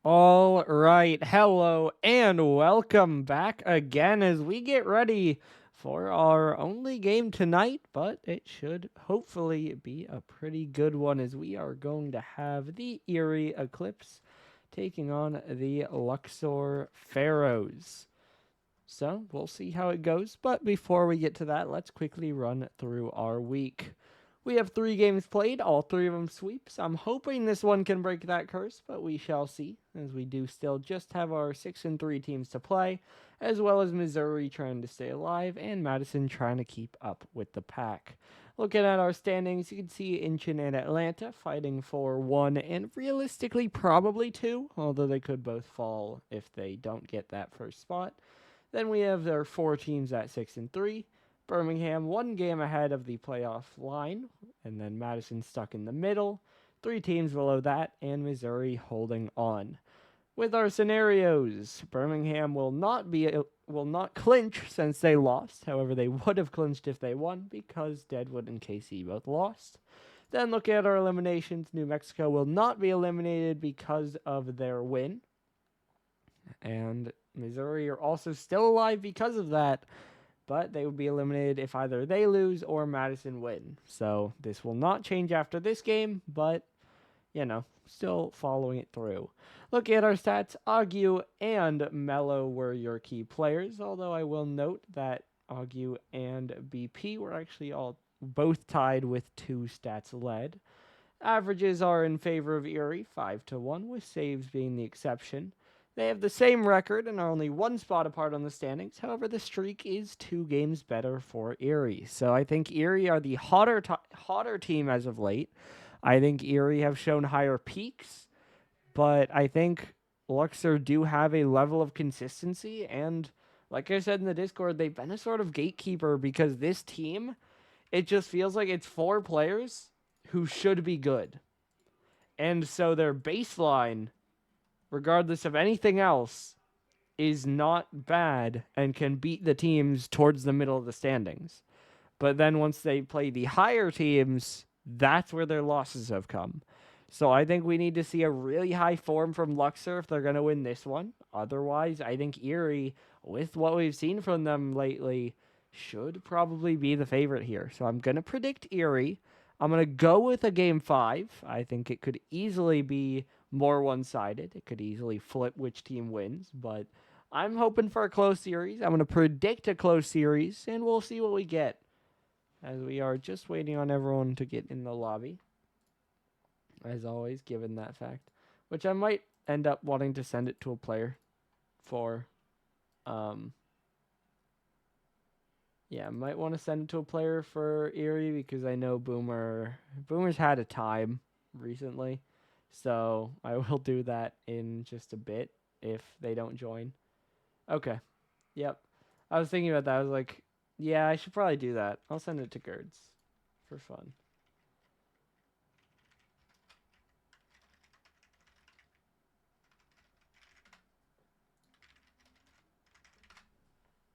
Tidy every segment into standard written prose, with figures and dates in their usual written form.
All right, hello and welcome back again as we get ready for our only game tonight, but it should hopefully be a pretty good one as we are going to have the Erie Eclipse taking on the Luxor Pharaohs. So we'll see how it goes, but before we get to that, let's quickly run through our week. We have 3 games played, all 3 of them sweeps. I'm hoping this one can break that curse, but we shall see, as we do still just have our 6-3 teams to play, as well as Missouri trying to stay alive and Madison trying to keep up with the pack. Looking at our standings, you can see Inchin and Atlanta fighting for 1 and realistically probably 2, although they could both fall if they don't get that first spot. Then we have our 4 teams at 6-3. Birmingham 1 game ahead of the playoff line, and then Madison stuck in the middle. 3 teams below that, and Missouri holding on. With our scenarios, Birmingham will not clinch since they lost. However, they would have clinched if they won because Deadwood and KC both lost. Then look at our eliminations. New Mexico will not be eliminated because of their win. And Missouri are also still alive because of that, but they would be eliminated if either they lose or Madison win. So this will not change after this game, but still following it through. Looking at our stats, Agu and Mello were your key players, although I will note that Agu and BP were actually all both tied with 2 stats led. Averages are in favor of Erie, 5-1, with saves being the exception. They have the same record and are only 1 spot apart on the standings. However, the streak is 2 games better for Erie. So I think Erie are the hotter team as of late. I think Erie have shown higher peaks, but I think Luxor do have a level of consistency. And like I said in the Discord, they've been a sort of gatekeeper because this team, it just feels like it's 4 players who should be good. And so their baseline, regardless of anything else, is not bad and can beat the teams towards the middle of the standings. But then once they play the higher teams, that's where their losses have come. So I think we need to see a really high form from Luxor if they're going to win this one. Otherwise, I think Erie, with what we've seen from them lately, should probably be the favorite here. So I'm going to predict Erie. I'm going to go with a game 5. I think it could easily be more one-sided. It could easily flip which team wins, but I'm hoping for a close series. I'm going to predict a close series, and we'll see what we get as we are just waiting on everyone to get in the lobby. As always, given that fact, which I might end up wanting to send it to a player for. Yeah, I might want to send it to a player for Erie because I know Boomer's had a time recently. So I will do that in just a bit if they don't join. Okay. Yep. I was thinking about that. I was like, yeah, I should probably do that. I'll send it to Gerds for fun.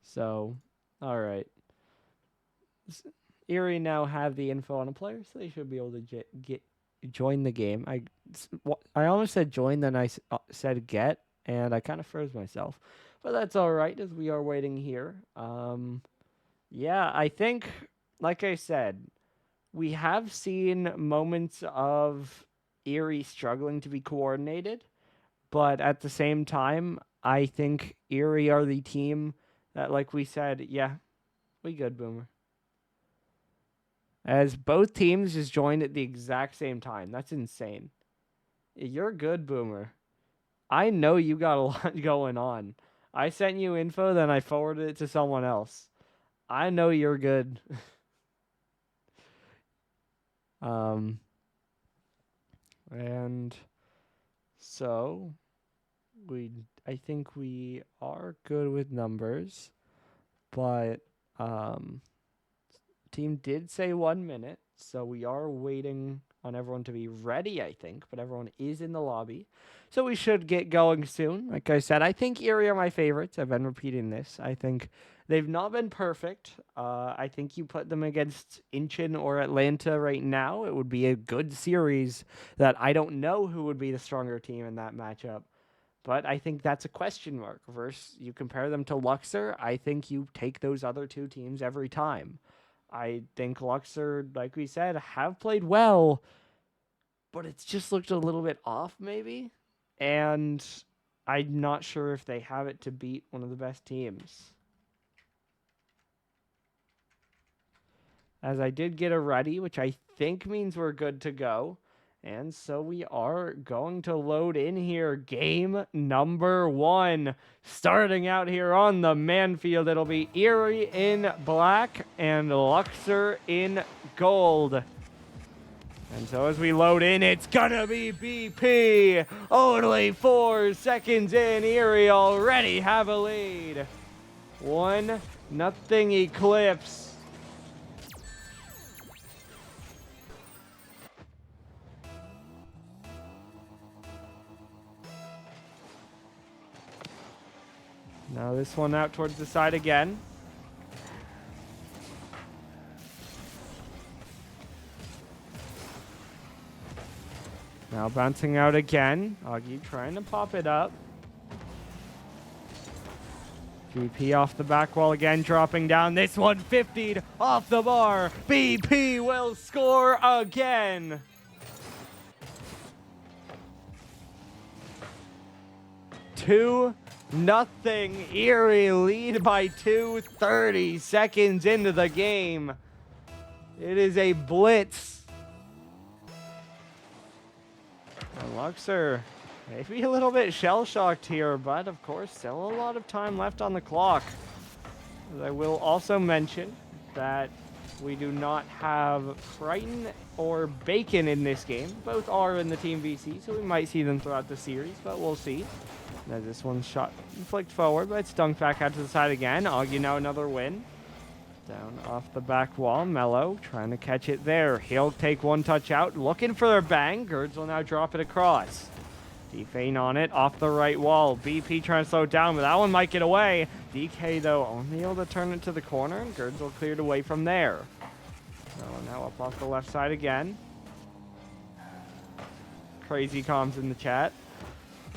So, all right. Erie now have the info on a player, so they should be able to join the game. I almost said join, then I said get, and I kind of froze myself. But that's all right as we are waiting here. Yeah, I think, like I said, we have seen moments of Erie struggling to be coordinated, but at the same time, I think Erie are the team that, like we said, yeah, we good, Boomer. As both teams just joined at the exact same time. That's insane. You're good, Boomer. I know you got a lot going on. I sent you info, then I forwarded it to someone else. I know you're good. um, and so I think we are good with numbers, but team did say 1 minute, so we are waiting on everyone to be ready, I think, but everyone is in the lobby. So we should get going soon. Like I said, I think Erie are my favorites. I've been repeating this. I think they've not been perfect. I think you put them against Inchin or Atlanta right now, it would be a good series that I don't know who would be the stronger team in that matchup. But I think that's a question mark. Versus you compare them to Luxor, I think you take those other two teams every time. I think Luxor, like we said, have played well, but it's just looked a little bit off maybe. And I'm not sure if they have it to beat one of the best teams. As I did get a ready, which I think means we're good to go. And so we are going to load in here game number 1. Starting out here on the man field, it'll be Erie in black and Luxor in gold. And so as we load in, it's gonna be BP. Only 4 seconds in, Erie already have a lead. 1-0 Eclipse. Now this one out towards the side again. Now bouncing out again. Augie trying to pop it up. BP off the back wall again, dropping down. This one 50'd off the bar. BP will score again. Nothing. Erie lead by 2, 30 seconds into the game. It is a blitz. And Luxor maybe a little bit shell-shocked here, but of course still a lot of time left on the clock. I will also mention that we do not have Crichton or Bacon in this game. Both are in the Team VC, so we might see them throughout the series, but we'll see. As this one's shot flicked forward, but it's dunked back out to the side again. Augie now another win. Down off the back wall. Mello trying to catch it there. He'll take one touch out. Looking for a bang. Gerds will now drop it across. D-Fane on it. Off the right wall. BP trying to slow it down, but that one might get away. DK, though, only able to turn it to the corner, and Gerds will clear it away from there. Now up off the left side again. Crazy comms in the chat.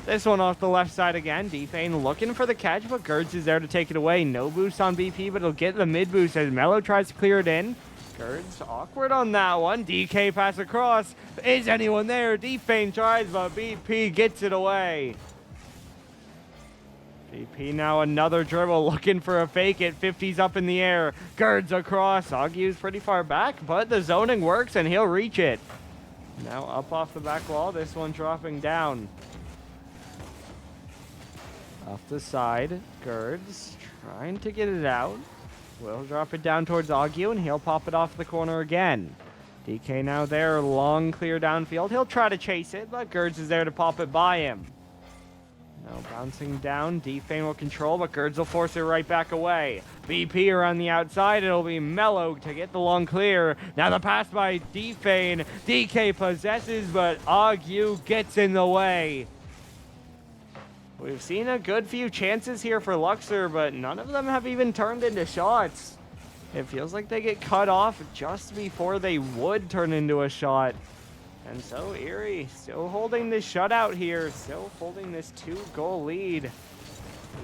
This one off the left side again. D-Fane looking for the catch, but Gerds is there to take it away. No boost on BP, but he'll get the mid boost as Mello tries to clear it in. Gerds awkward on that one. DK pass across. Is anyone there? D-Fane tries, but BP gets it away. BP now another dribble, looking for a fake it. 50's up in the air. Gerds across. Agui's pretty far back, but the zoning works and he'll reach it. Now up off the back wall. This one dropping down. Off the side, Gerds trying to get it out. Will drop it down towards Augie, and he'll pop it off the corner again. DK now there, long clear downfield. He'll try to chase it, but Gerds is there to pop it by him. Now bouncing down, D-Fane will control, but Gerds will force it right back away. BP around the outside, it'll be Mello to get the long clear. Now the pass by D-Fane. DK possesses, but Augie gets in the way. We've seen a good few chances here for Luxor, but none of them have even turned into shots. It feels like they get cut off just before they would turn into a shot. And so Erie still holding this shutout here, still holding this 2-goal lead.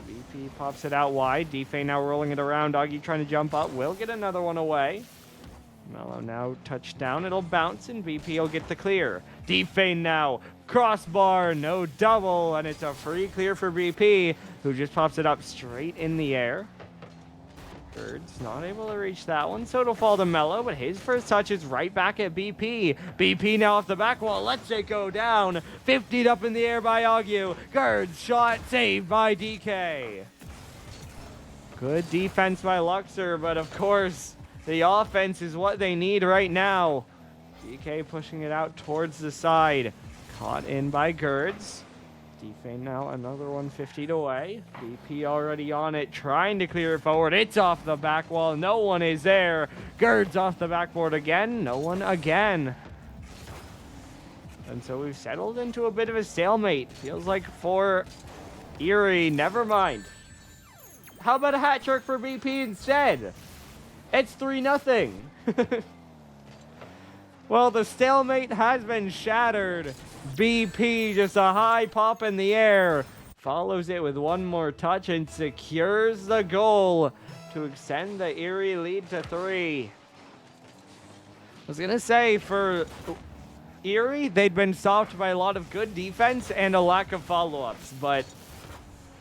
BP pops it out wide. D-Fane now rolling it around. Augie trying to jump up. Will get another one away. Mello now touchdown. It'll bounce, and BP will get the clear. D-Fane now. Crossbar, no double, and it's a free clear for BP, who just pops it up straight in the air. Gerds not able to reach that one, so it'll fall to Mello, but his first touch is right back at BP. BP now off the back wall, lets it go down. 50'd up in the air by Augie. Gerds shot saved by DK. Good defense by Luxor, but of course, the offense is what they need right now. DK pushing it out towards the side. Caught in by Gerds. D-Fane now another 150 away. BP already on it, trying to clear it forward. It's off the back wall. No one is there. Gerds off the backboard again. No one again. And so we've settled into a bit of a stalemate. Feels like for Erie, never mind. How about a hat trick for BP instead? It's 3-0. Well, the stalemate has been shattered. BP just a high pop in the air. follows it with one more touch and secures the goal to extend the Erie lead to 3. I was going to say, for Erie, they'd been stopped by a lot of good defense and a lack of follow-ups, but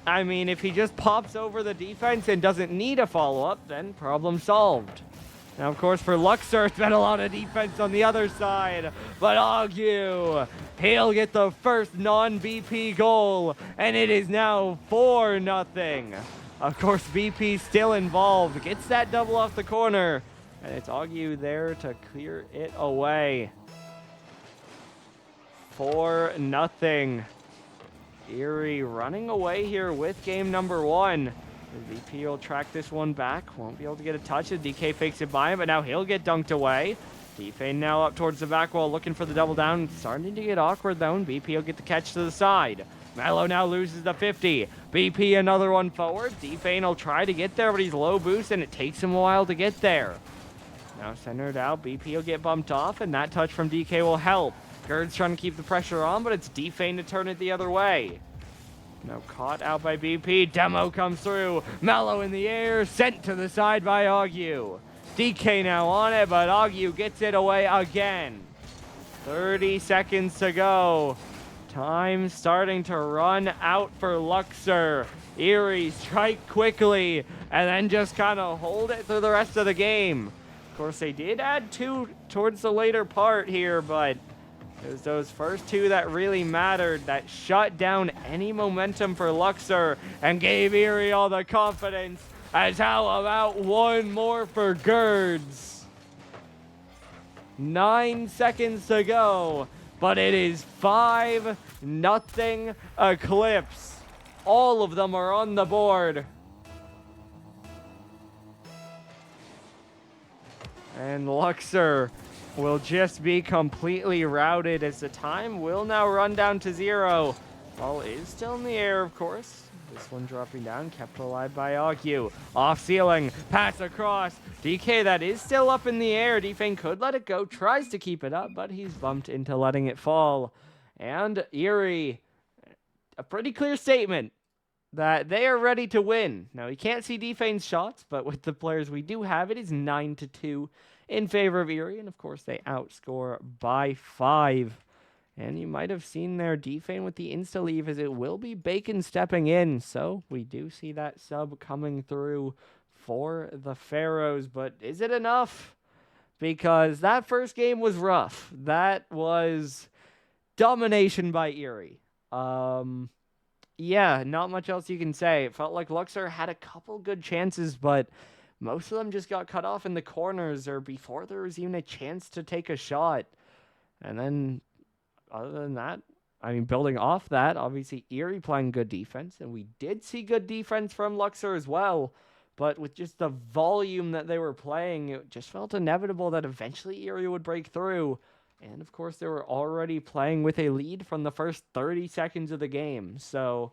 I mean, if he just pops over the defense and doesn't need a follow-up, then problem solved. Now, of course, for Luxor, it's been a lot of defense on the other side, but Agu, he'll get the first non-BP goal, and it is now 4-0. Of course, BP still involved, gets that double off the corner, and it's Agu there to clear it away. 4-0. Erie running away here with game number 1. The VP will track this one back. Won't be able to get a touch. The DK fakes it by him, but now he'll get dunked away. DFane now up towards the back wall, looking for the double down. Starting to get awkward though, and BP will get the catch to the side. Mello now loses the 50. BP another one forward. DFane will try to get there, but he's low boost, and it takes him a while to get there. Now centered out. BP will get bumped off, and that touch from DK will help. Gerd's trying to keep the pressure on, but it's DFane to turn it the other way. Now caught out by BP. Demo comes through. Mello in the air, sent to the side by Agu. DK now on it, but Agu gets it away again. 30 seconds to go. Time starting to run out for Luxor. Erie strike quickly, and then just kind of hold it through the rest of the game. Of course, they did add 2 towards the later part here, but it was those first 2 that really mattered, that shut down any momentum for Luxor and gave Erie all the confidence. As how about one more for Gerds? 9 seconds to go, but it is 5-0 Eclipse. All of them are on the board. And Luxor will just be completely routed as the time will now run down to 0. Ball is still in the air, of course. This one dropping down, kept alive by Agu. Off ceiling, pass across. DK, that is still up in the air. DFane could let it go, tries to keep it up, but he's bumped into letting it fall. And Erie, a pretty clear statement that they are ready to win. Now, you can't see DFane's shots, but with the players we do have, it is 9-2 in favor of Erie, and of course they outscore by 5. And you might have seen their DFane with the insta-leave, as it will be Bacon stepping in, so we do see that sub coming through for the Pharaohs, but is it enough? Because that first game was rough. That was domination by Erie. Yeah, not much else you can say. It felt like Luxor had a couple good chances, but most of them just got cut off in the corners or before there was even a chance to take a shot. And then, other than that, I mean, building off that, obviously Erie playing good defense, and we did see good defense from Luxor as well, but with just the volume that they were playing, it just felt inevitable that eventually Erie would break through. And of course, they were already playing with a lead from the first 30 seconds of the game. So,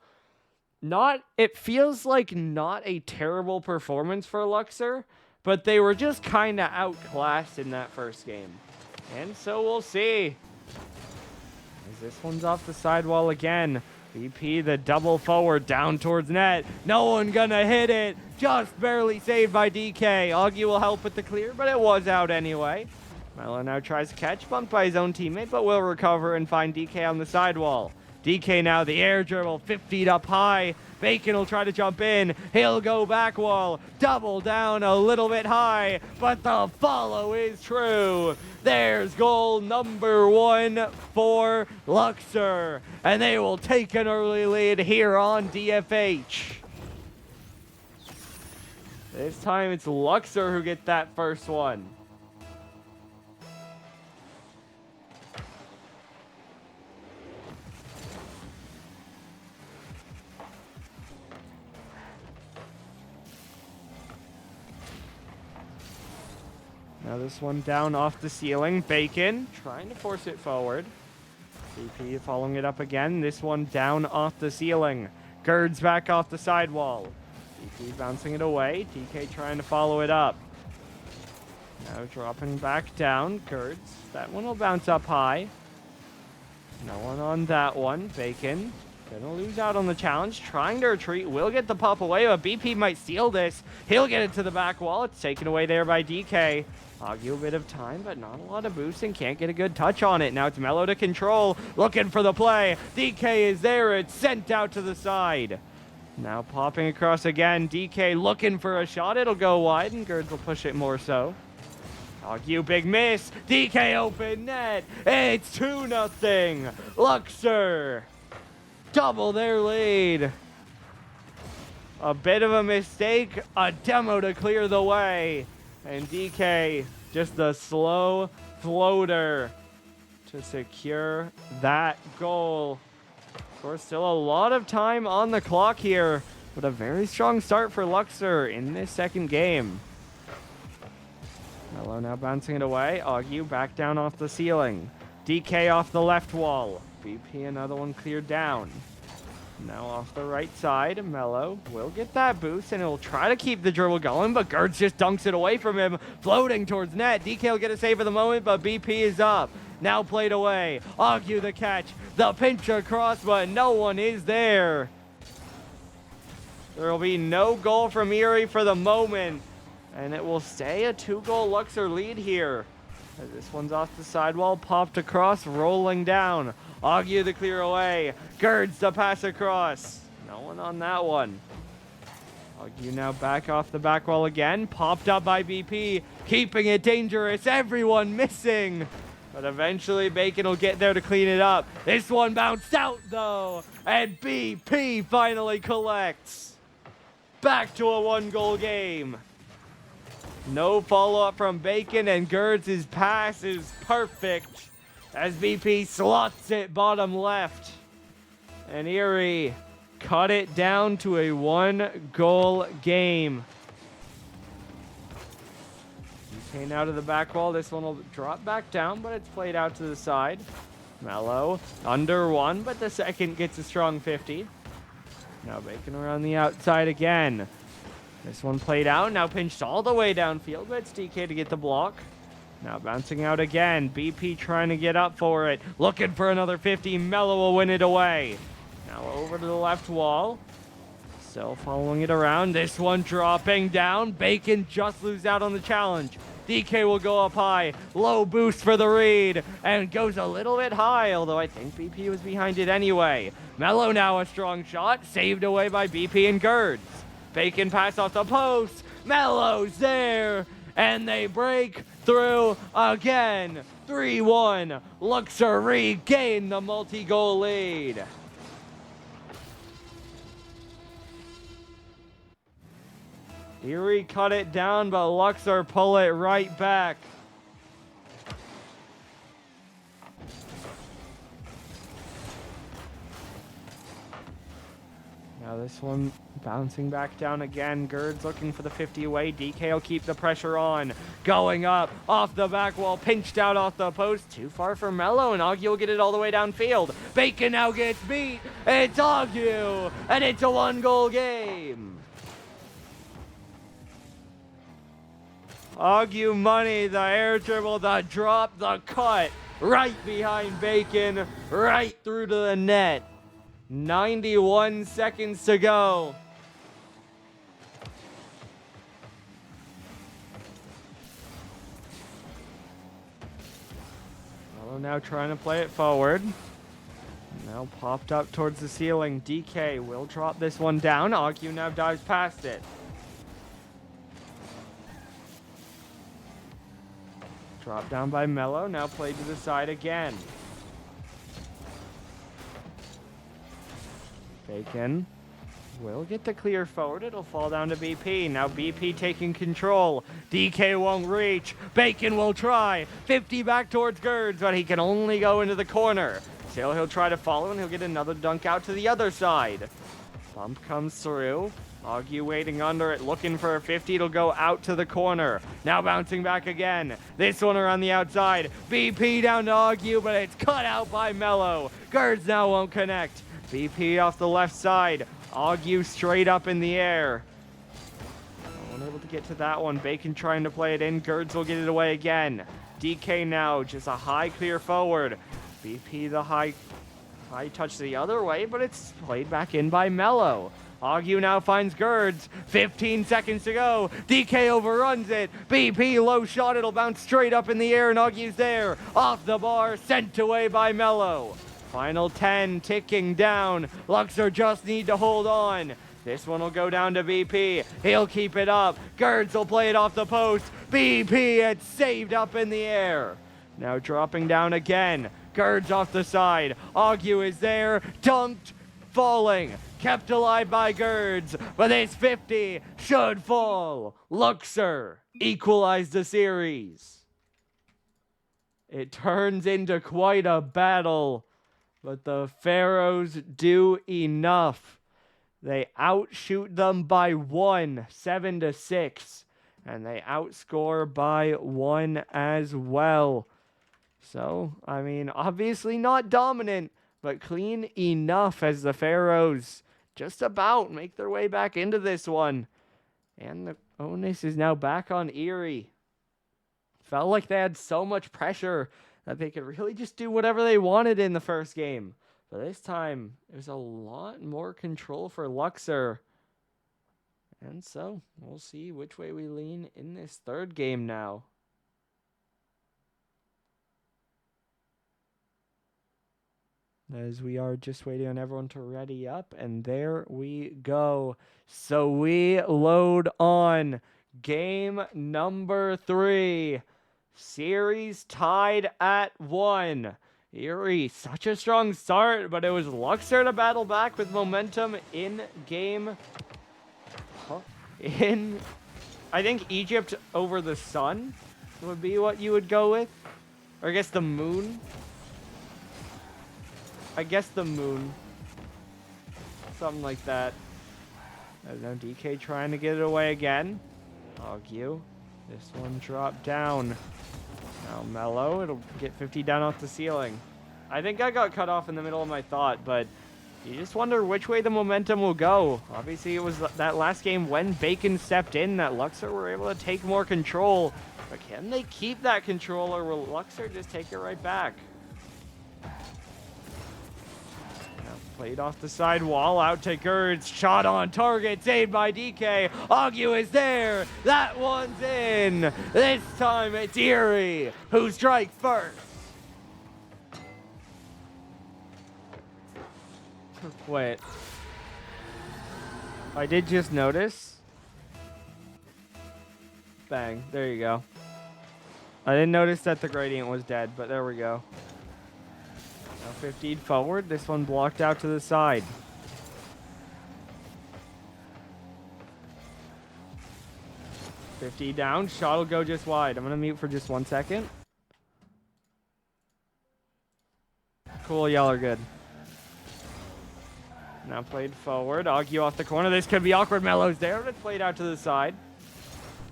it feels like not a terrible performance for Luxor, but they were just kind of outclassed in that first game. And so we'll see. As this one's off the sidewall again. BP, the double forward down towards net. No one gonna hit it. Just barely saved by DK. Augie will help with the clear, but it was out anyway. Mello now tries to catch, bumped by his own teammate, but will recover and find DK on the sidewall. DK now, the air dribble, 5 feet up high. Bacon will try to jump in. He'll go back wall. Double down a little bit high, but the follow is true. There's goal number 1 for Luxor, and they will take an early lead here on DFH. This time it's Luxor who get that first one. Now this one down off the ceiling. Bacon trying to force it forward. CP following it up again. This one down off the ceiling. Gerd's back off the sidewall. CP bouncing it away. TK trying to follow it up. Now dropping back down. Gerd's. That one will bounce up high. No one on that one. Bacon Gonna lose out on the challenge. Trying to retreat. Will get the pop away, but BP might steal this. He'll get it to the back wall. It's taken away there by DK. Argue a bit of time, but not a lot of boosting. Can't get a good touch on it. Now it's Mellow to control. Looking for the play. DK is there. It's sent out to the side. Now popping across again. DK looking for a shot. It'll go wide, and Girds will push it more so. Argue, big miss. DK open net. It's 2-0. Luxor double their lead. A bit of a mistake. A demo to clear the way. And DK, just a slow floater to secure that goal. Of course, still a lot of time on the clock here, but a very strong start for Luxor in this second game. Mellow now bouncing it away. Argue back down off the ceiling. DK off the left wall. BP another one cleared down. Now off the right side, Mellow will get that boost, and he'll try to keep the dribble going, but Girds just dunks it away from him, floating towards net. DK will get a save for the moment, but BP is up. Now played away. Argue the catch. The pinch across, but no one is there. There will be no goal from Erie for the moment, and it will stay a 2-goal Luxor lead here. As this one's off the sidewall, popped across, rolling down. Argue the clear away. Girds the pass across. No one on that one. Argue now back off the back wall again. Popped up by BP. Keeping it dangerous. Everyone missing. But eventually Bacon will get there to clean it up. This one bounced out though. And BP finally collects. Back to a 1-goal game. No follow-up from Bacon, and Girds' pass is perfect as BP slots it bottom left. And Erie cut it down to a 1-goal game. DK now to the back wall. This one will drop back down, but it's played out to the side. Mellow under one, but the second gets a strong 50. Now Bacon around the outside again. This one played out, now pinched all the way downfield, but it's DK to get the block. Now bouncing out again. BP trying to get up for it. Looking for another 50. Mellow will win it away. Now over to the left wall. Still following it around. This one dropping down. Bacon just loses out on the challenge. DK will go up high. Low boost for the read. And goes a little bit high, although I think BP was behind it anyway. Mellow now a strong shot. Saved away by BP and Girds. Bacon pass off the post. Mellow's there. And they break through again. 3-1. Luxor regain the multi-goal lead. Erie cut it down, but Luxor pull it right back. Now this one bouncing back down again. Girds looking for the 50 away. DK will keep the pressure on. Going up off the back wall. Pinched out off the post. Too far for Mellow, and Augie will get it all the way downfield. Bacon now gets beat. It's Augie, and it's a 1-goal game. Augie money, the air dribble, the drop, the cut. Right behind Bacon. Right through to the net. 91 seconds to go. Mellow now trying to play it forward. Now popped up towards the ceiling. DK will drop this one down. Augie now dives past it. Drop down by Mellow. Now played to the side again. Bacon will get the clear forward. It'll fall down to BP. Now BP taking control. DK won't reach. Bacon will try. 50 back towards Girds, but he can only go into the corner. Still, he'll try to follow, and he'll get another dunk out to the other side. Bump comes through. Augie waiting under it, looking for a 50. It'll go out to the corner. Now bouncing back again. This one around the outside. BP down to Augie, but it's cut out by Mellow. Girds now won't connect. BP off the left side. Augie straight up in the air. Unable to get to that one. Bacon trying to play it in. Girds will get it away again. DK now, just a high clear forward. BP the high High touch the other way, but it's played back in by Mello. Agu now finds Gerds. 15 seconds to go. DK overruns it. BP low shot. It'll bounce straight up in the air, and Agu's there. Off the bar, sent away by Mello. Final 10 ticking down. Luxor just need to hold on. This one will go down to BP. He'll keep it up. Gerds will play it off the post. BP, it's saved up in the air. Now dropping down again. Gerds off the side. Agu is there. Dunked. Falling. Kept alive by Gerds. But this 50 should fall. Luxor equalized the series. It turns into quite a battle. But the Pharaohs do enough. They outshoot them by 1, 7-6. And they outscore by 1 as well. So, I mean, obviously not dominant, but clean enough as the Pharaohs just about make their way back into this one. And the onus is now back on Erie. Felt like they had so much pressure that they could really just do whatever they wanted in the first game. But this time, there's a lot more control for Luxor. And so, we'll see which way we lean in this third game now. As we are just waiting on everyone to ready up, and there we go. So we load on game number 3. Series tied at 1. Erie, such a strong start, but it was Luxor to battle back with momentum in game. I think Egypt over the sun would be what you would go with. Or I guess the moon. Something like that. There's no DK trying to get it away again. Agu. This one dropped down. Now Mello. It'll get 50 down off the ceiling. I think I got cut off in the middle of my thought, but you just wonder which way the momentum will go. Obviously, it was that last game when Bacon stepped in that Luxor were able to take more control. But can they keep that control, or will Luxor just take it right back? Played off the side wall, out to Gerds, shot on target, saved by DK. Agu is there, that one's in. This time it's Erie who strikes first. Wait. I did just notice. Bang, there you go. I didn't notice that the gradient was dead, but there we go. Now 15 forward. This one blocked out to the side. $50 down. Shot will go just wide. I'm going to mute for just 1 second. Cool. Y'all are good. Now played forward. Agu off the corner. This could be awkward. Mello's there, but it's played out to the side.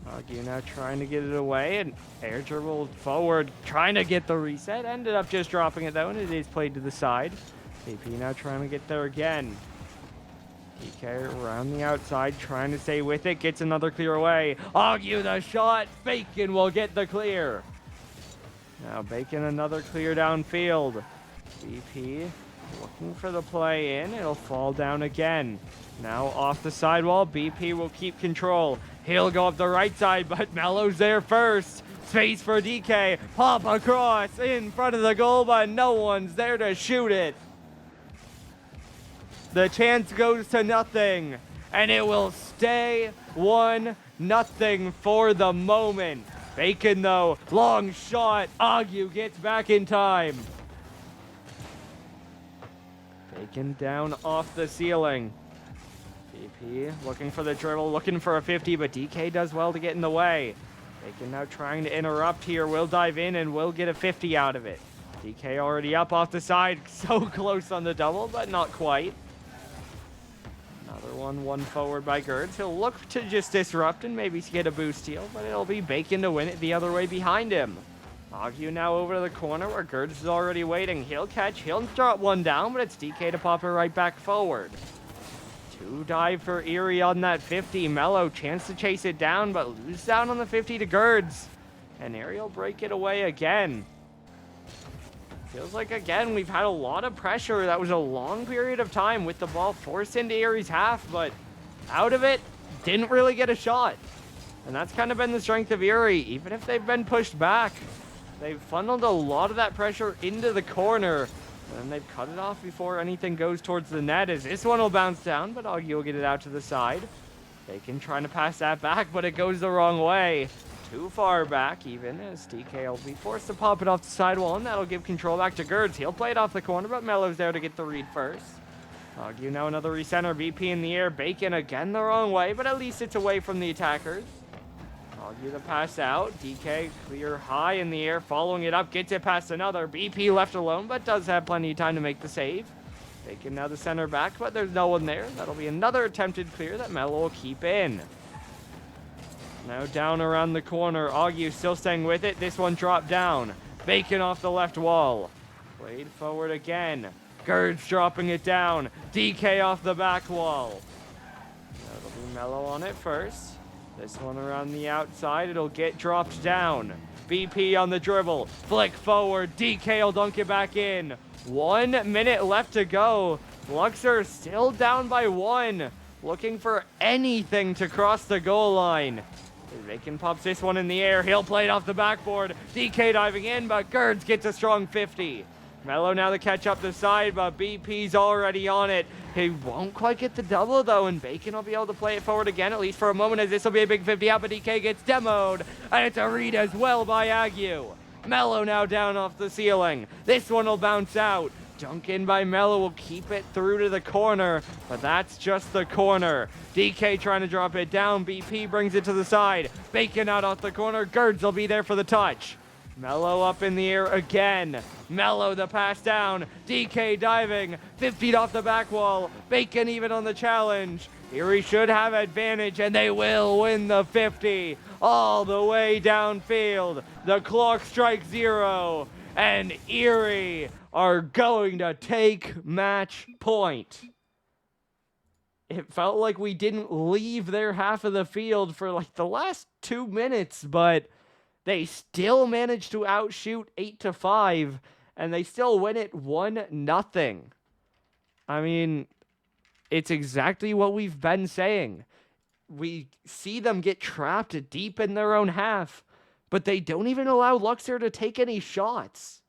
Agu now trying to get it away, and air dribble forward, trying to get the reset. Ended up just dropping it though, and it is played to the side. AP now trying to get there again. DK around the outside, trying to stay with it, gets another clear away. Agu the shot, Bacon will get the clear. Now Bacon another clear downfield. BP looking for the play in, it'll fall down again. Now off the sidewall, BP will keep control. He'll go up the right side, but Mello's there first. Space for DK. Pop across in front of the goal, but no one's there to shoot it. The chance goes to nothing, and it will stay 1-0 for the moment. Bacon, though, long shot. Agu gets back in time. Bacon down off the ceiling. BP looking for the dribble, looking for a 50, but DK does well to get in the way. Bacon now trying to interrupt here, will dive in and will get a 50 out of it. DK already up off the side, so close on the double, but not quite. Another one forward by Gerds. He'll look to just disrupt and maybe get a boost steal, but it'll be Bacon to win it the other way behind him. Agu now over to the corner where Gerds is already waiting. He'll catch, he'll drop one down, but it's DK to pop it right back forward. 2 dive for Erie on that 50. Mello, chance to chase it down, but lose down on the 50 to Gerds. And Erie will break it away again. Feels like, again, we've had a lot of pressure. That was a long period of time with the ball forced into Erie's half, but out of it, didn't really get a shot. And that's kind of been the strength of Erie. Even if they've been pushed back, they've funneled a lot of that pressure into the corner. And they've cut it off before anything goes towards the net, as this one will bounce down, but Augie will get it out to the side. Bacon trying to pass that back, but it goes the wrong way. Too far back, even, as DK will be forced to pop it off the sidewall, and that'll give control back to Gerds. He'll play it off the corner, but Mello's there to get the read first. Augie now another recenter, VP in the air. Bacon again the wrong way, but at least it's away from the attackers. Augie the pass out. DK clear high in the air, following it up, gets it past another. BP left alone, but does have plenty of time to make the save. Bacon now the center back, but there's no one there. That'll be another attempted clear that Mello will keep in. Now down around the corner. Augie still staying with it. This one dropped down. Bacon off the left wall. Played forward again. Gerds dropping it down. DK off the back wall. That'll be Mello on it first. This one around the outside. It'll get dropped down. BP on the dribble. Flick forward. DK will dunk it back in. 1 minute left to go. Luxor still down by 1. Looking for anything to cross the goal line. Bacon pops this one in the air. He'll play it off the backboard. DK diving in, but Gerds gets a strong 50. Mello now to catch up the side, but BP's already on it. He won't quite get the double, though, and Bacon will be able to play it forward again, at least for a moment, as this will be a big 50 out, but DK gets demoed, and it's a read as well by Agu. Mello now down off the ceiling. This one will bounce out. Dunk in by Mello will keep it through to the corner, but that's just the corner. DK trying to drop it down. BP brings it to the side. Bacon out off the corner. Gerds will be there for the touch. Mello up in the air again. Mello the pass down. DK diving. 50 off the back wall. Bacon even on the challenge. Erie should have advantage, and they will win the 50 all the way downfield. The clock strikes 0, and Erie are going to take match point. It felt like we didn't leave their half of the field for like the last 2 minutes, but they still managed to outshoot 8-5, and they still win it 1-0. I mean, it's exactly what we've been saying. We see them get trapped deep in their own half, but they don't even allow Luxor to take any shots.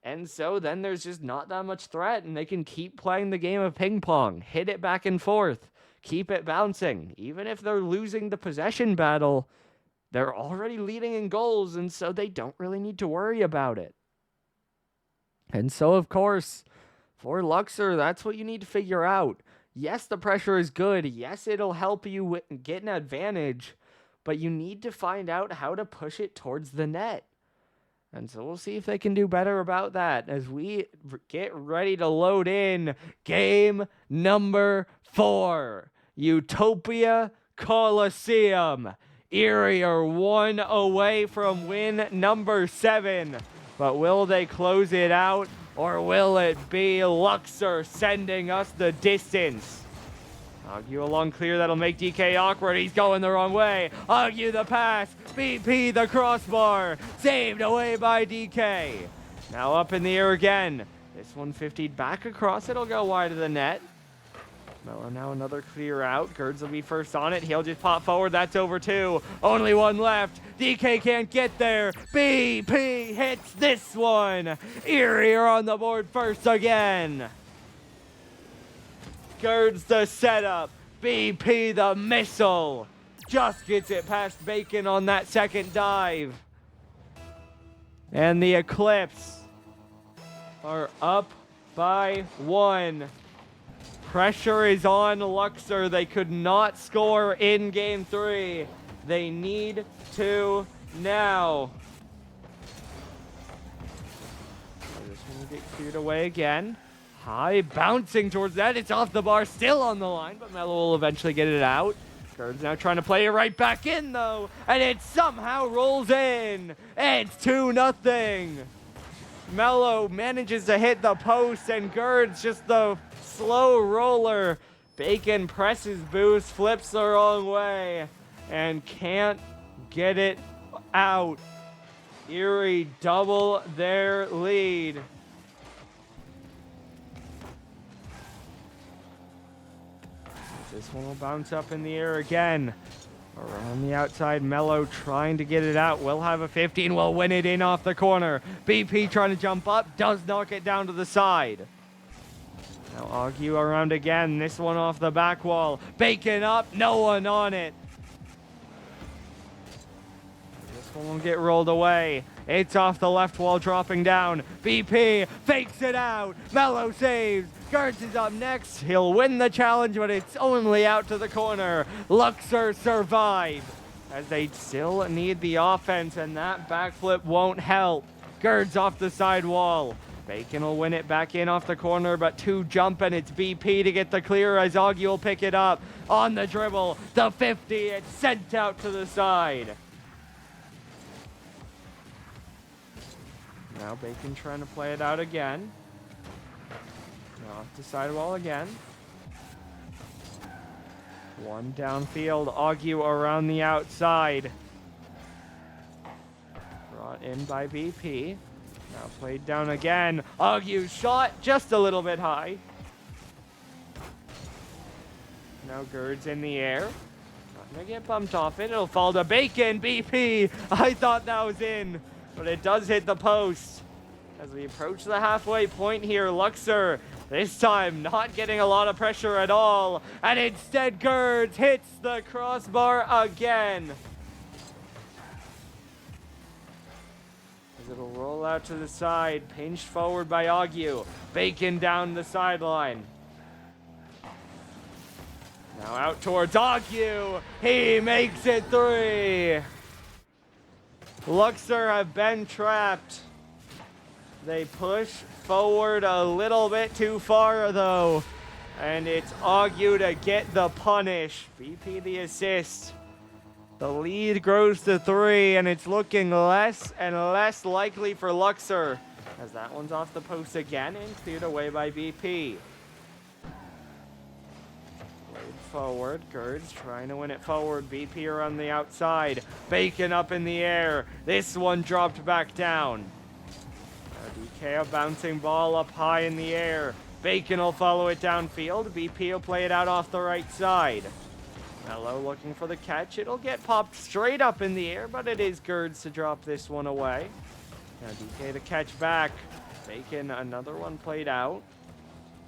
And so then there's just not that much threat, and they can keep playing the game of ping pong, hit it back and forth, keep it bouncing. Even if they're losing the possession battle, they're already leading in goals, and so they don't really need to worry about it. And so, of course, for Luxor, that's what you need to figure out. Yes, the pressure is good. Yes, it'll help you get an advantage, but you need to find out how to push it towards the net. And so we'll see if they can do better about that as we get ready to load in game number 4. Utopia Coliseum. Erie are 1 away from win number 7. But will they close it out, or will it be Luxor sending us the distance? Augie along clear, that'll make DK awkward. He's going the wrong way. Augie the pass. BP the crossbar. Saved away by DK. Now up in the air again. This one 50'd back across. It'll go wide of the net. Mello now another clear out. Gerds will be first on it. He'll just pop forward. That's over 2. Only one left. DK can't get there. BP hits this one. Erie are on the board first again. Gerds the setup. BP the missile. Just gets it past Bacon on that second dive. And the Eclipse are up by 1. Pressure is on Luxor. They could not score in game 3. They need to now. This one will get cleared away again. High bouncing towards that. It's off the bar, still on the line, but Mello will eventually get it out. Gerds now trying to play it right back in, though, and it somehow rolls in. It's 2-0. Mello manages to hit the post, and Gerds just the slow roller. Bacon presses boost, flips the wrong way, and can't get it out. Erie double their lead. This one will bounce up in the air again. Around the outside, Mello trying to get it out. Will have a 15, will win it in off the corner. BP trying to jump up, does knock it down to the side. Now Agu around again, this one off the back wall. Bacon up, no one on it. This one will get rolled away. It's off the left wall, dropping down. BP fakes it out. Mello saves. Gertz is up next. He'll win the challenge, but it's only out to the corner. Luxor survive, as they still need the offense, and that backflip won't help. Gertz off the side wall. Bacon will win it back in off the corner, but two jump, and it's BP to get the clear as Augie will pick it up. On the dribble, the 50, it's sent out to the side. Now Bacon trying to play it out again. Off the sidewall again. One downfield. Augie around the outside. Brought in by BP. Now played down again. Augie shot just a little bit high. Now Gerd's in the air. Not gonna get bumped off it. It'll fall to Bacon. BP. I thought that was in, but it does hit the post. As we approach the halfway point here, Luxor this time not getting a lot of pressure at all. And instead Gertz hits the crossbar again. As it'll roll out to the side, pinched forward by Augie. Bacon down the sideline. Now out towards Augie. He makes it 3. Luxor have been trapped. They push forward a little bit too far, though. And it's Augie to get the punish. BP the assist. The lead grows to 3, and it's looking less and less likely for Luxor, as that one's off the post again and cleared away by BP. Played forward. Gertz trying to win it forward. BP around the outside. Bacon up in the air. This one dropped back down. DK a bouncing ball up high in the air. Bacon will follow it downfield. BP will play it out off the right side. Mello looking for the catch. It'll get popped straight up in the air, but it is Gertz to drop this one away. Now DK to catch back. Bacon, another one played out.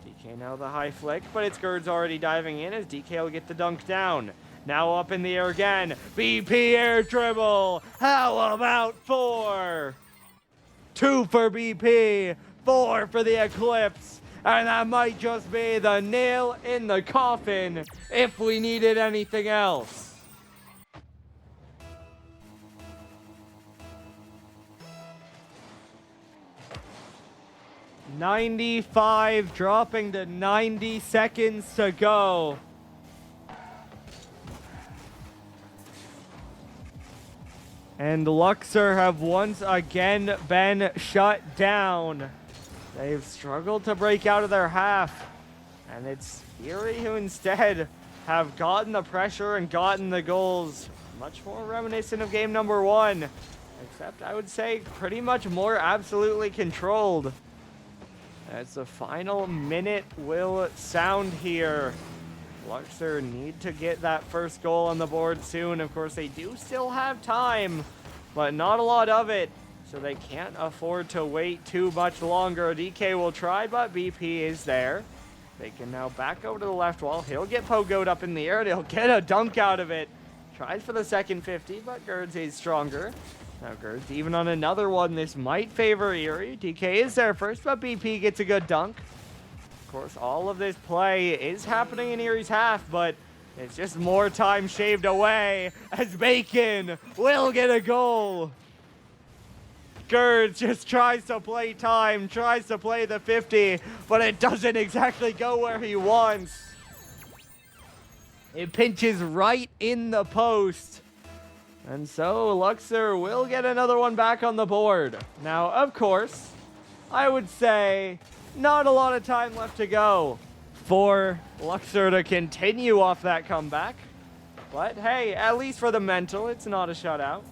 DK now the high flick, but it's Gertz already diving in as DK will get the dunk down. Now up in the air again. BP air dribble. How about 4? 2 for BP, 4 for the Eclipse, and that might just be the nail in the coffin if we needed anything else. $95 dropping to 90 seconds to go. And Luxor have once again been shut down. They've struggled to break out of their half. And it's Erie who instead have gotten the pressure and gotten the goals. Much more reminiscent of game number 1. Except I would say pretty much more absolutely controlled. As the final minute will sound here. Luxor need to get that first goal on the board soon. Of course, they do still have time, but not a lot of it, so they can't afford to wait too much longer. DK will try, but BP is there. They can now back over to the left wall. He'll get pogoed up in the air, and he'll get a dunk out of it. Tries for the second 50, but Gertz is stronger. Now Gertz even on another one. This might favor Erie. DK is there first, but BP gets a good dunk. Of course, all of this play is happening in Erie's half, but it's just more time shaved away as Bacon will get a goal. Gertz just tries to play time, tries to play the 50, but it doesn't exactly go where he wants. It pinches right in the post. And so Luxor will get another one back on the board. Now, of course, I would say not a lot of time left to go for Luxor to continue off that comeback. But hey, at least for the mental, it's not a shutout.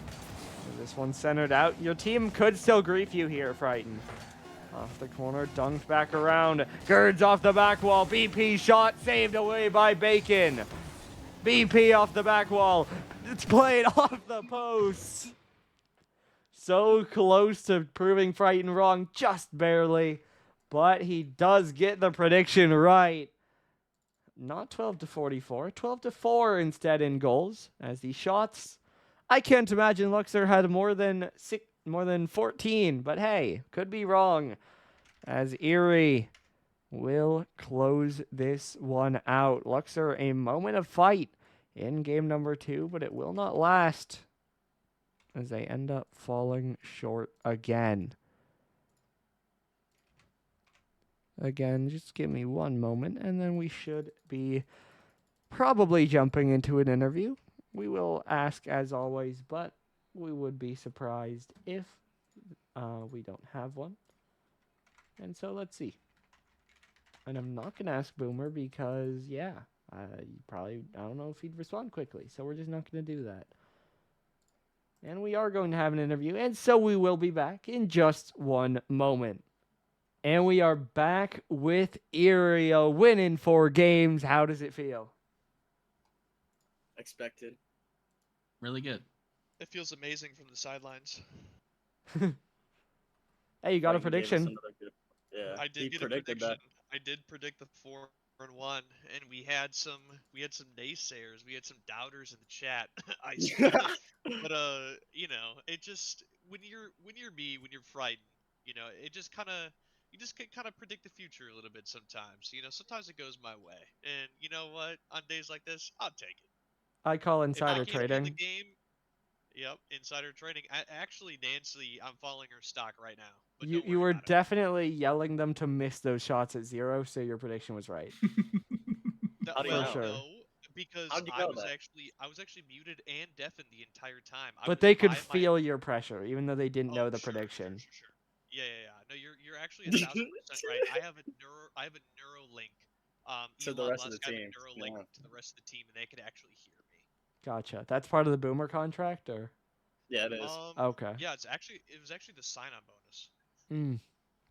So this one's centered out. Your team could still grief you here, Frighten. Off the corner, dunked back around. Girds off the back wall. BP shot saved away by Bacon. BP off the back wall. It's played off the post. So close to proving Frightened wrong, just barely. But he does get the prediction right. Not 12 to 44, 12 to 4 instead in goals. As the shots, I can't imagine Luxor had more than 14, but hey, could be wrong. As Erie will close this one out. Luxor, a moment of fight in game number 2, but it will not last as they end up falling short again. Again, just give me one moment, and then we should be probably jumping into an interview. We will ask as always, but we would be surprised if we don't have one. And so let's see. And I'm not going to ask Boomer because, yeah, I don't know if he'd respond quickly. So we're just not going to do that. And we are going to have an interview. And so we will be back in just one moment. And we are back with Erie winning 4 games. How does it feel? Expected. Really good. It feels amazing from the sidelines. Hey, you got a prediction? Yeah, I did get a prediction. I did predict the 4-1, and we had some naysayers. We had some doubters in the chat. But you know, it just when you're frightened, you know, it just you just can kind of predict the future a little bit sometimes. You know, sometimes it goes my way, and you know what? On days like this, I'll take it. I call insider If I can't trading. win the game, yep, insider trading. Actually, Nancy, I'm following her stock right now. But You were definitely yelling them to miss those shots at 0, so your prediction was right. How do you know? No, because I was actually muted and deafened the entire time. But they could feel your pressure, even though they didn't know the prediction. Sure. Yeah. No, you're actually 1,000% right. I have a neuro link. To Elon the rest of Musk the have team. a neuro link to the rest of the team, and they could actually hear me. Gotcha. That's part of the Boomer contract, or? Yeah, it is. Okay. Yeah, it was actually the sign-on bonus.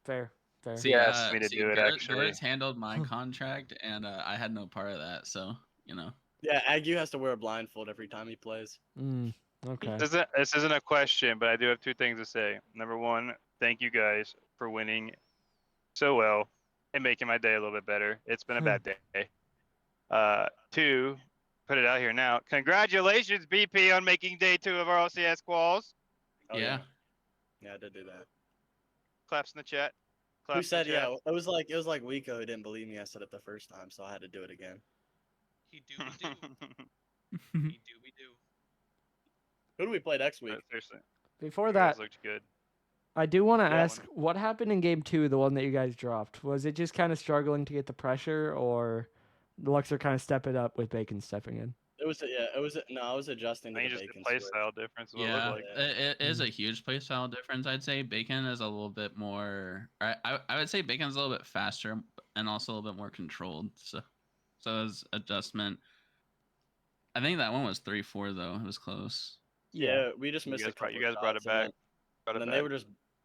Fair. He asked me to do it, actually. Garrett's handled my contract, and I had no part of that, so, you know. Yeah, Agu has to wear a blindfold every time he plays. Okay. This isn't a question, but I do have 2 things to say. Number 1, thank you guys for winning so well and making my day a little bit better. It's been a bad day. 2, put it out here now. Congratulations, BP, on making day 2 of our LCS quals. Oh, yeah, I did do that. Claps in the chat. Who said yeah? It was like Wiko who didn't believe me. I said it the first time, so I had to do it again. He do. He do. Who do we play next week? Seriously. Before that, looked good. I do want to ask, what happened in game 2, the one that you guys dropped? Was it just kind of struggling to get the pressure, or Luxor kind of stepping up with Bacon stepping in? I was adjusting to the Bacon play style difference. It is a huge play style difference, I'd say. Bacon is a little bit more... I would say Bacon's a little bit faster and also a little bit more controlled. So as adjustment... I think that one was 3-4, though. It was close. Yeah, we just missed a couple You guys brought it back. And then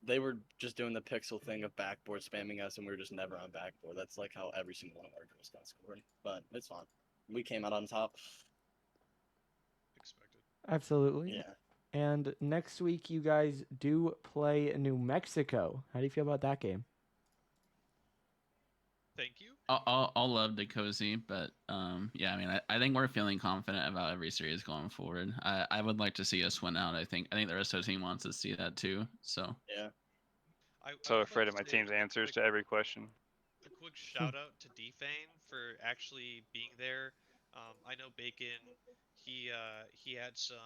they were just doing the pixel thing of backboard spamming us, and we were just never on backboard. That's like how every single one of our girls got scored. But it's fine. We came out on top. Expected. Absolutely. Yeah. And next week, you guys do play New Mexico. How do you feel about that game? Thank you. I'll love the cozy, but yeah, I mean, I think we're feeling confident about every series going forward. I would like to see us win out. I think the rest of the team wants to see that too. So yeah. I'm so afraid of my team's answers to every question. A quick shout out to Defane for actually being there. I know Bacon. He had some.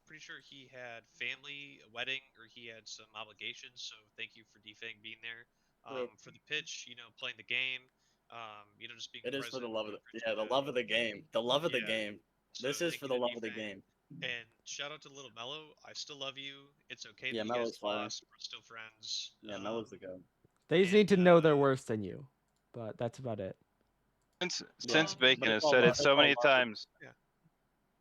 Pretty sure he had family, a wedding, or he had some obligations. So thank you for Defang being there. For the pitch, you know, playing the game. You know, just being. It is for the love of the love of the game. The love of the game. So this is for the love of the game. And shout out to Little Mello. I still love you. It's okay that you guys lost. We're still friends. Yeah, Mello's the goat. They just need to know they're worse than you, but that's about it. Since Bacon has said it so many times. Yeah.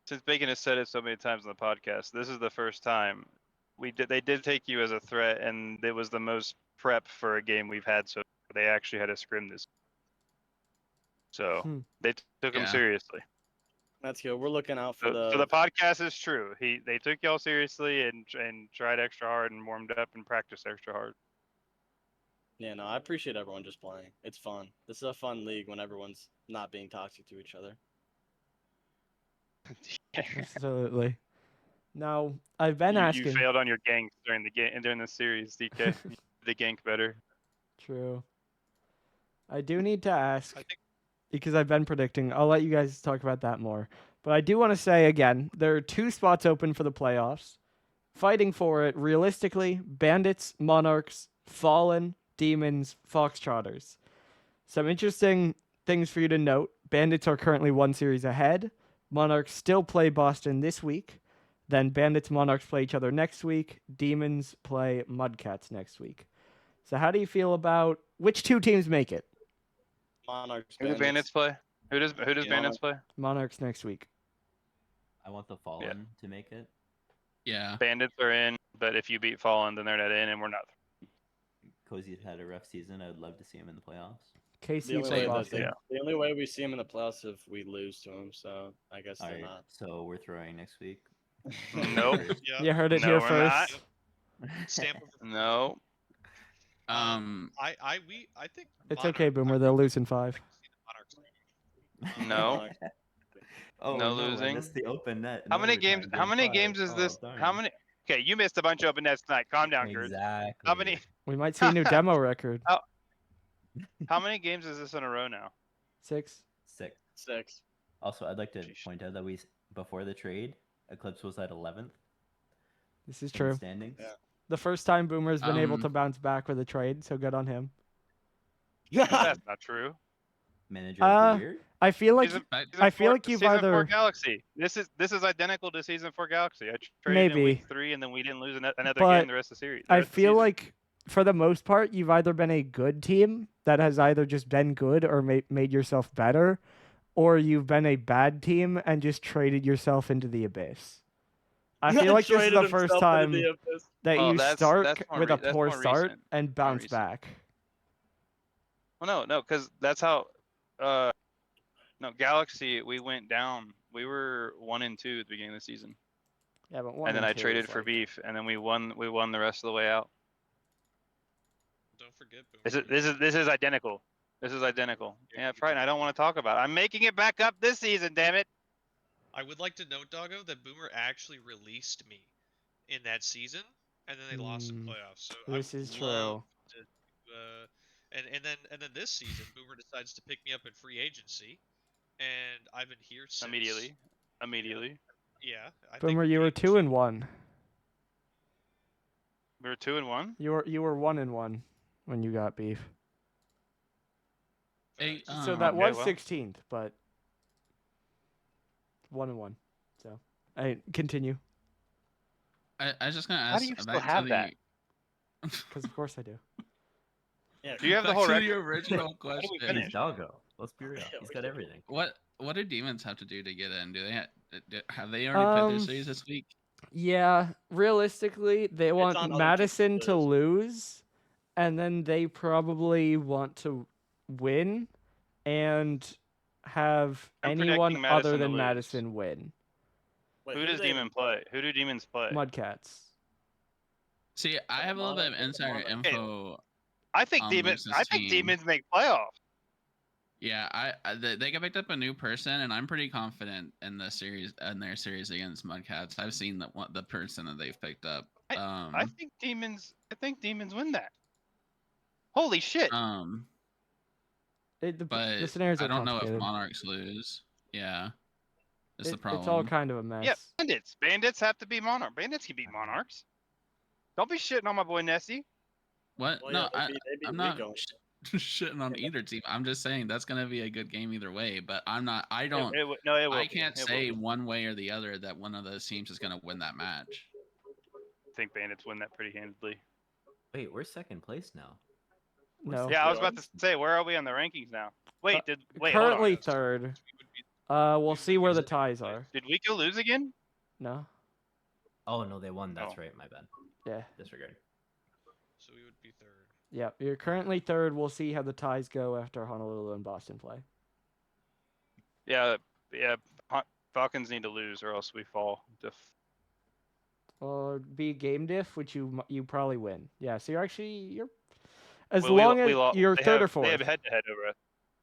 Since Bacon has said it so many times on the podcast, this is the first time they did take you as a threat, and it was the most prep for a game we've had. So they actually had a scrim this. So they took him Yeah. seriously. That's good. We're looking out for So the podcast is true. They took y'all seriously and tried extra hard and warmed up and practiced extra hard. Yeah, no, I appreciate everyone just playing. It's fun. This is a fun league when everyone's not being toxic to each other. Absolutely. Now, I've been you asking. failed on your ganks during the game during the series, DK. You did the gank better. True. I do need to ask, I think because I've been predicting. I'll let you guys talk about that more. But I do want to say again, there are 2 spots open for the playoffs. Fighting for it, realistically, Bandits, Monarchs, Fallen, Demons, Foxtrotters. Some interesting things for you to note. Bandits are currently 1 series ahead. Monarchs still play Boston this week. Then Bandits, Monarchs play each other next week. Demons play Mudcats next week. So how do you feel about which 2 teams make it? Monarchs. Who do Bandits play? Who does Bandits play? Monarchs next week. I want the Fallen to make it. Yeah. Bandits are in, but if you beat Fallen, then they're not in, and we're not. Cozy's had a rough season. I would love to see him in the playoffs. KC The play only, way Boston. the only way we see him in the playoffs is if we lose to him. So I guess All they're right, not. so we're throwing next week. Nope. yeah. You heard it No, here we're first. Stamp of approval. No. I think It's Monarch- okay, Boomer. I They'll really lose in 5. like to see the Monarchs. No. Oh No I losing. missed the open net. How in many overtime, games? How game many 5. games is Oh, this? darn. How many? Okay, you missed a bunch of open nets tonight. Calm down, Gerd. Exactly. How many? We might see a new demo record. How many games is this in a row now? 6. 6. 6. Also, I'd like to Sheesh. point out that before the trade, Eclipse was at 11th. This is in true. Standings. Yeah. The first time Boomer's been able Um, to bounce back with a trade, so good on him. That's not true. Manager of the year. I feel like Season- But I feel like you've season 4 either Galaxy. This is identical to season 4 Galaxy. I traded in Maybe. week 3, and then we didn't lose another But game the rest of the series. I feel like for the most part, you've either been a good team that has either just been good or made yourself better, or you've been a bad team and just traded yourself into the abyss. I feel like this is Traded the first himself into time the abyss. that Well, you that's start more with a that's poor more start recent. and bounce recent. back. Well, no, because that's how. No, Galaxy. We went down. We were 1-2 at the beginning of the season, Yeah, but 1 and then I 2 traded is for like- Beef, and then we won. We won the rest of the way out. Don't forget. Boomer. This is identical. This is identical. Yeah, Friday. I don't want to talk about it. I'm making it back up this season. Damn it. I would like to note, Doggo, that Boomer actually released me in that season, and then they lost the Mm, playoffs. So this I would is love true. to, and then this season, Boomer decides to pick me up in free agency, and I've been here since. Immediately. Yeah. I think Boomer, you free were agency- 2-1. We were 2-1. You were 1-1 when you got Beef. Hey, So that Okay, was well. 16th, but 1-1. So I continue I was just gonna How ask do you still back have to that? because of course I do. Yeah. Do you have the back whole to record? the original we question. finish? He's Doggo. Let's be real. Yeah, He's we got did. everything. What do demons have to do to get in? Do they have they already played their series this week? Yeah, realistically, they want on other teams' Madison to list. lose, and then they probably want to win and have I'm anyone predicting other Madison to than lose. Madison win. Wait, Who do does they Demon even play? Who do Demons play? Mudcats. See, I have a little bit of Monarch- insider Monarch. info. I think Luxor's team. Demons make playoffs. Yeah, they got picked up a new person, and I'm pretty confident in the series in their series against Mudcats. I've seen the person that they've picked up. I think Demons win that. Holy shit! The but scenarios I are don't know if complicated. Monarchs lose. Yeah, that's the It's problem. all kind of a mess. Yeah, Bandits have to beat Monarch. Bandits can beat Monarchs. Don't be shitting on my boy Nessie. What? Well, No, yeah, they beat I'm not Rico. shitting on either team. I'm just saying that's gonna be a good game either way. But I'm not. I don't. It will I be. can't It will say be. one way or the other that one of those teams is gonna win that match. I think Bandits win that pretty handedly. Wait, we're second place now. No. Yeah, I was about to say, where are we on the rankings now? Wait, hold Currently on. third. We would be- We'll see where the second ties place. are. Did Wiko lose again? No. Oh no, they won. That's Oh. right. My bad. Yeah. Disregard. So we would be third. Yeah, you're currently third. We'll see how the ties go after Honolulu and Boston play. Yeah, yeah. Falcons need to lose or else we fall. Or be game diff, which you probably win. Yeah, so you're as Well, long as lost. you're third or They have fourth. head-to-head over us.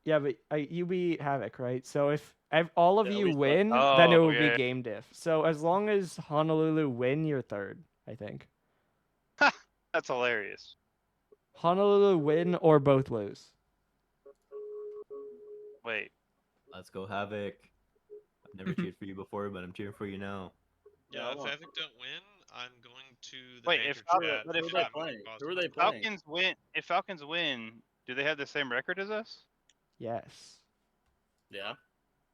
Yeah, but you beat Havoc, right? So if all of Yeah, you we suck. win, then it Oh, will be yeah. game diff. So as long as Honolulu win, you're third, I think. That's hilarious. Honolulu win or both lose. Wait. Let's go Havoc. I've never cheered for you before, but I'm cheering for you now. Yeah, Yeah, I if want- Epic don't win, I'm going to the Wait, banter if chat. but if and they I'm playing? going Who Boston. are they playing? If Falcons win, do they have the same record as us? Yes. Yeah.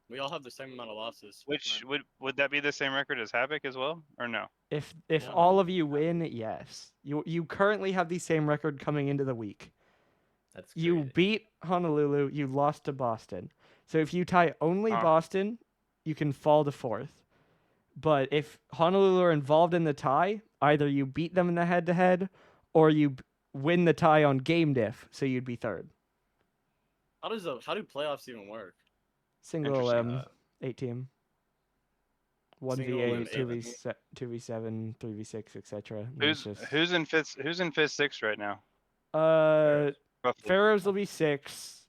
We all have the same amount of losses. Which man. would that be the same record as Havoc as well, or no? If Yeah. all of you win, yes. You currently have the same record coming into the week. That's crazy. You beat Honolulu, you lost to Boston. So if you tie only Huh. Boston, you can fall to fourth. But if Honolulu are involved in the tie, either you beat them in the head-to-head, or you win the tie on game diff, so you'd be third. How do playoffs even work? Single Interesting. 8 team. Single 1v8, limb 2v7, 3v6, etc. Who's in fifth six right now? Roughly. Pharaohs will be 6.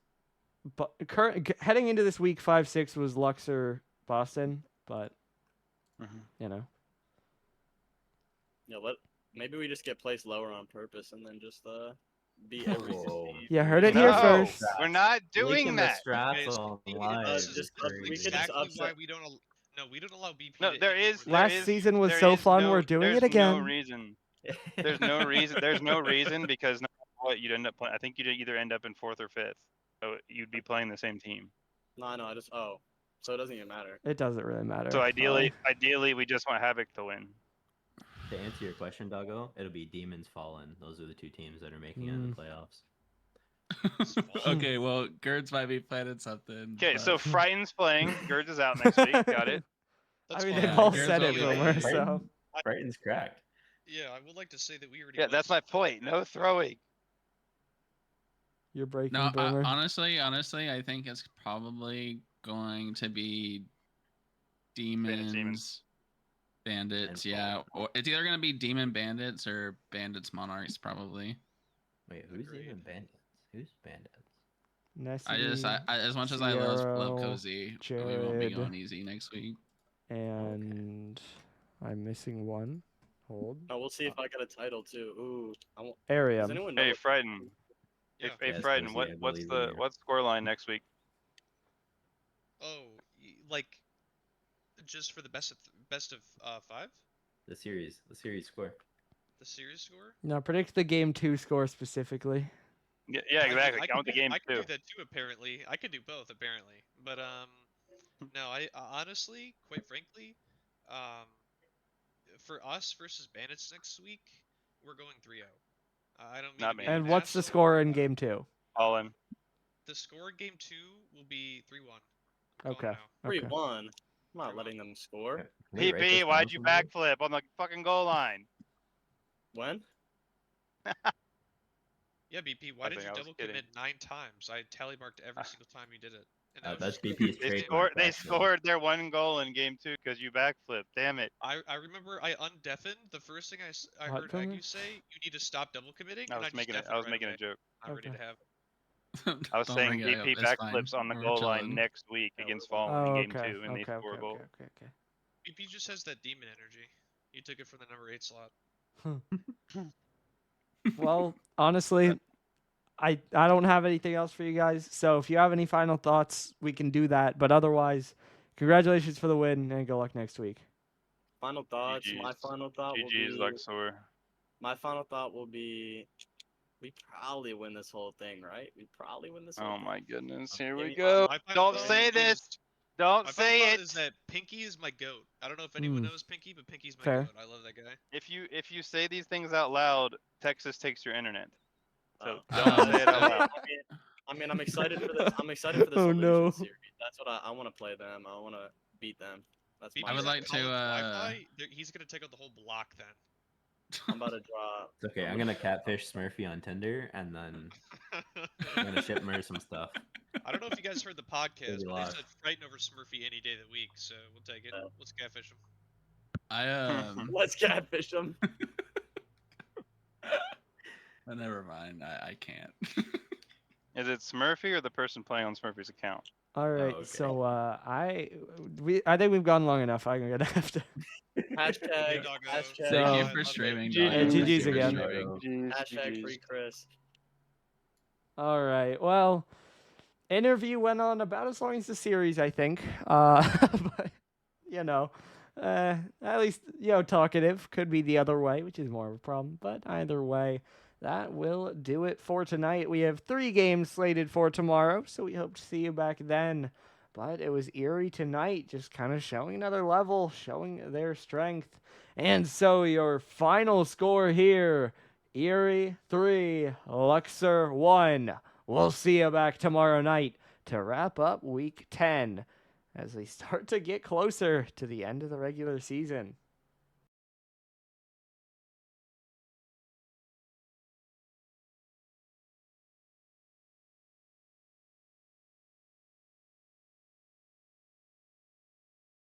But heading into this week, 5-6 was Luxor, Boston, but Mhm. you know. Yeah, maybe we just get placed lower on purpose and then just beat every Whoa. team. You heard it here No, first. we're not doing Leaking that. the strats Okay, so online. this just is we could just exactly why upset- we don't. No, we don't allow BP. No, to there hit is more Last than- season was there so is fun, no- we're doing it there's no again. reason. There's no reason. There's no reason because no matter what you'd end up playing. I think you'd either end up in fourth or fifth. So you'd be playing the same team. No, I just so it doesn't even matter. It doesn't really matter. So ideally, we just want Havoc to win. To answer your question, Doggo, it'll be Demons Fallen. Those are the two teams that are making it in the playoffs. Okay, well, Gerds might be planning something. Okay, so but- Frighten's playing. Gerds is out next week. Got it. That's I mean, fine. they've Yeah, all here's said what it, we Boomer. like. So Brighton's cracked. Yeah, I would like to say that we already. Yeah, that's my placed point. No throwing. you're breaking, No, Boomer. honestly, I think it's probably going to be Demons, Bandits, And yeah. Fallen. Or it's either gonna be Demon Bandits or Bandits Monarchs, probably. Wait, who's Agreed. even Bandits? Who's Bandits? I as much as I love Sierra, Cozy, we won't be Jared. going easy next week. And I'm missing one. Hold. No, we'll see if I get a title too. Ooh, Area. does anyone know? Hey, what- Frighten. Yeah. Hey, Yes, Frighten. Cozy, I What's believe the in you. what's scoreline next week? Oh, like just for the best of 5, The series score. the series score. Now predict the game 2 score specifically. Yeah, exactly. I Count the game I can too. do that too. Apparently, I can do both. Apparently, but no. I honestly, quite frankly, for us versus Bandits next week, we're going 3-0. I don't mean Not to be me. an And what's the asshole, score in but game 2? All in. The score in game 2 will be 3-1. Okay. Now. 3-1. I'm not letting them score. Can we write this PP, down why'd you somewhere? backflip on the fucking goal line? When? Yeah, BP. Why did Nothing, you I was double kidding. commit 9 times? I tally marked every single time you did it. And that was That's just- BP's They trademark. They backflip. scored their one goal in game 2 because you backflipped. Damn it. I remember I undeafened. The first thing I What, heard Boomer? you say, you need to stop double committing. I and was just making deafened I was right making away. a joke. I'm ready Okay. to have. I was Don't saying bring it up, BP it's backflips fine. on the We're goal line chilling. next week Yeah, against we're Fallen Oh, in game okay. 2, and they score a goal. Okay. BP just has that demon energy. You took it from the number 8 slot. Well, honestly, I don't have anything else for you guys. So if you have any final thoughts, we can do that. But otherwise, congratulations for the win and good luck next week. Final thoughts. My GG's. final thought will GG's be. Luxor. My final thought will be. We probably win this whole thing, right? We probably win this. Whole Oh thing. my goodness, Okay, here we my- go. My final Don't thought say is- this. Don't My final say thought it. is that Pinky is my goat. I don't know if anyone Hmm. knows Pinky, but Pinky's my Fair. goat. I love that guy. If you say these things out loud, Texas takes your internet. So Oh. don't say it out loud. I mean, I'm excited for this. I'm excited for this Oh, Illusion no. series. That's what I want to play them. I want to beat them. That's BP my I would goal. like to, College Wi-Fi, he's gonna take out the whole block then. I'm about to draw. It's okay. I'm gonna catfish Smurfy on Tinder, and then I'm gonna ship her some stuff. I don't know if you guys heard the podcast, Baby but lock. they said fighting over Smurfy any day of the week, so we'll take it. Let's catfish him. Let's catfish them. Never mind. I can't. Is it Smurfy or the person playing on Smurfy's account? All right, okay. so I think we've gone long enough. I'm gonna have to. Hashtag. Doggo. Hashtag. Thank you So- for streaming, GGs. Doggo. Thank GGs you for again. streaming. Hashtag free Chris. All right. Well, interview went on about as long as the series, I think. But you know, at least talkative could be the other way, which is more of a problem. But either way, that will do it for tonight. We have 3 games slated for tomorrow, so we hope to see you back then. But it was Erie tonight, just kind of showing another level, showing their strength. And so your final score here, Erie 3, Luxor 1. We'll see you back tomorrow night to wrap up Week 10 as we start to get closer to the end of the regular season.